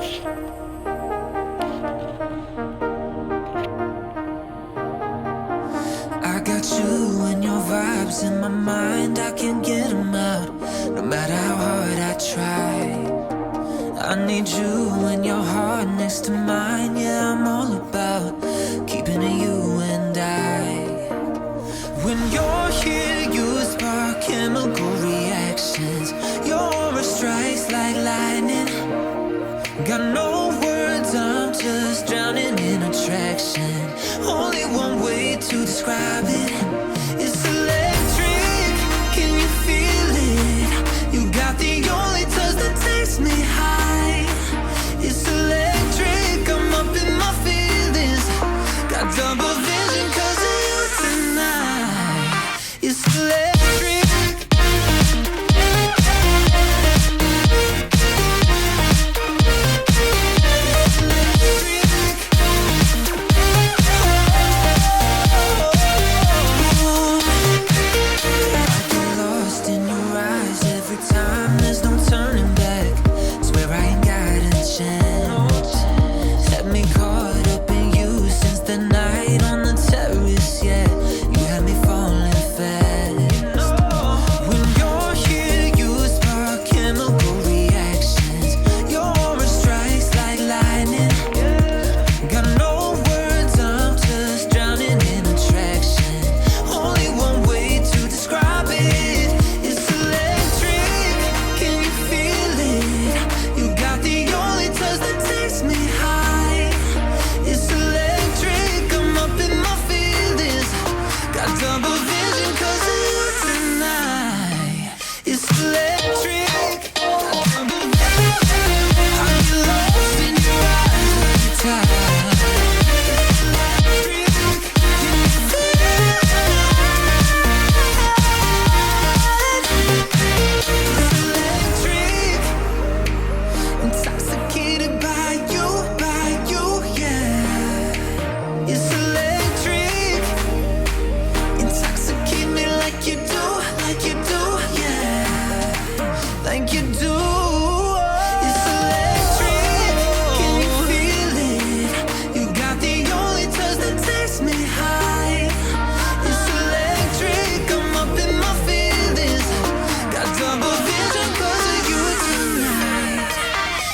I got you and your vibes in my mind, I can't get them out, no matter how hard I try. I need you and your heart next to mine, yeah, I'm all about keeping it you and I. When you're here, you spark chemical reactions, your aura strikes like lightning. Got no words, I'm just drowning in attraction. Only one way to describe it. It's electric, can you feel it? You got the only touch that takes me high. It's electric, I'm up in my feelings. Got double vision 'cause of you tonight. It's electric.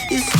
It's